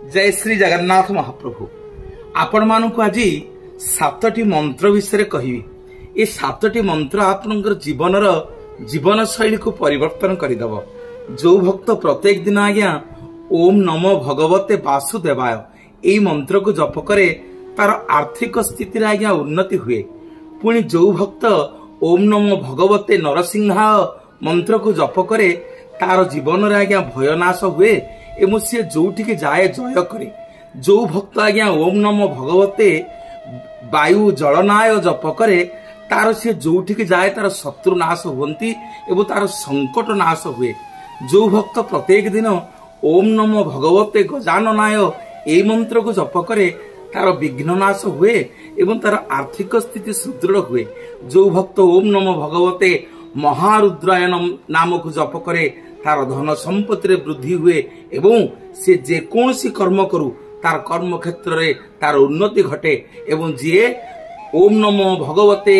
जय श्री जगन्नाथ महाप्रभु। आपण मानक आज सातटी मंत्र विषय कहि। ये सातटी मंत्र आपनकर जीवन शैली को परिवर्तन करदेव। जो भक्त प्रत्येक दिन आज्ञा ओम नमो भगवते वासुदेवाय यही मंत्र को जप करे तार आर्थिक स्थिति आज्ञा उन्नति हुए। पुणी जो भक्त ओम नमो भगवते नरसिंहाय मंत्र को जप करे तार जीवन आज्ञा भयनाश हुए एवं सी जोठिक जाए जय करे। जो भक्त आज्ञा ओम नमो भगवते वायु जलनाय जप करे तार सी जोठिक जाए तार शत्रु नाश हुंती एवं तार संकट नाश हुए। जो भक्त प्रत्येक दिन ओम नमो भगवते गजाननाय ए मंत्र को जप करे तार विघ्न नाश हुए एवं तार आर्थिक स्थिति सुदृढ़ हुए। जो भक्त ओम नमो भगवते महारुद्राय नाम को जप करे तार धन संपत्ति रे वृद्धि हुए एवं से जे कोनसी कर्म करू तार कर्म क्षेत्र रे तार उन्नति घटे। एवं जे ओम नमो भगवते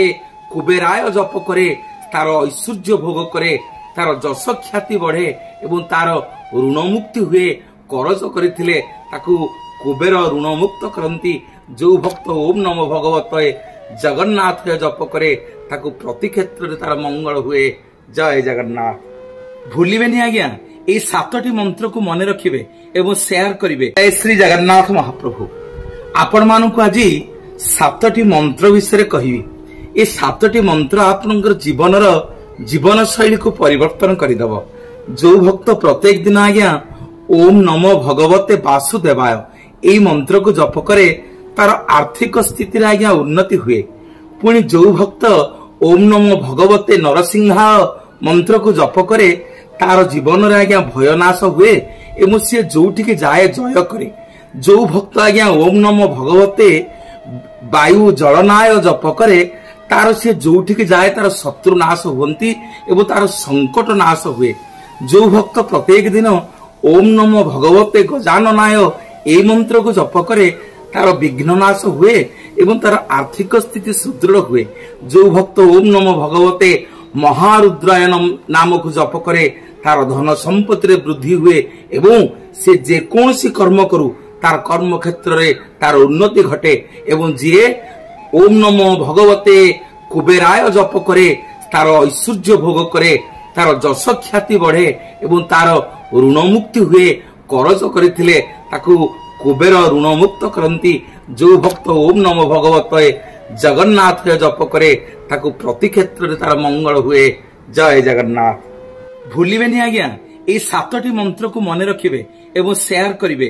कुबेराय जप करे तार ऐश्वर्य भोग करे तार जश ख्याति बढ़े एवं तार ऋण मुक्ति हुए। करज करथिले ताकू कुबेर ऋण मुक्त करंती। जो भक्त ओम नमो भगवते जगन्नाथ जप करे ताकू प्रति क्षेत्र रे तार मंगल हुए। जय जगन्नाथ। भूलिबेनी आज्ञा ये सातटी मंत्र को मन रखिबे एवं शेयर करिवे। जय श्री जगन्नाथ महाप्रभु। आपण मानक आज सातटी मंत्र विषय कहि। ये सातटी मंत्र आपनकर जीवन शैली को परिवर्तन करदेव। जो भक्त प्रत्येक दिन आज्ञा ओम नमो भगवते वासुदेवाय यही मंत्र को जप करे तार आर्थिक स्थिति आज्ञा उन्नति हुए। पुणी जो भक्त ओम नमो भगवते नरसिंहाय मंत्र को जप करे तार जीवन आज्ञा भयनाश हुए एवं सी जोठिक जाए जय करे। जो भक्त आज्ञा ओम नमो भगवते वायु जलनाय जप करे तार सी जोठिक जाए तार शत्रु नाश हुंती एवं तार संकट नाश हुए। जो भक्त प्रत्येक दिन ओम नमो भगवते गजाननाय ए मंत्र को जप करे तार विघ्न नाश हुए एवं तार आर्थिक स्थिति सुदृढ़ हुए। जो भक्त ओम नमो भगवते महारुद्राय नाम को जप करे तार धन संपत्ति रे वृद्धि हुए एवं से जे कोनसी कर्म करू तार कर्म क्षेत्र रे तार उन्नति घटे। एवं जे ओम नमो भगवते कुबेराय जप करे तार ऐश्वर्य भोग करे तार जश ख्याति बढ़े एवं तार ऋण मुक्ति हुए। करज करथिले ताकू कुबेर ऋण मुक्त करंती। जो भक्त ओम नमो भगवते जगन्नाथ जप करे ताकू प्रति क्षेत्र रे तार मंगल हुए। जय जगन्नाथ। भूलिबेनी आज्ञा ये सातटी मंत्र को मन रखिबे एवं शेयर करिवे।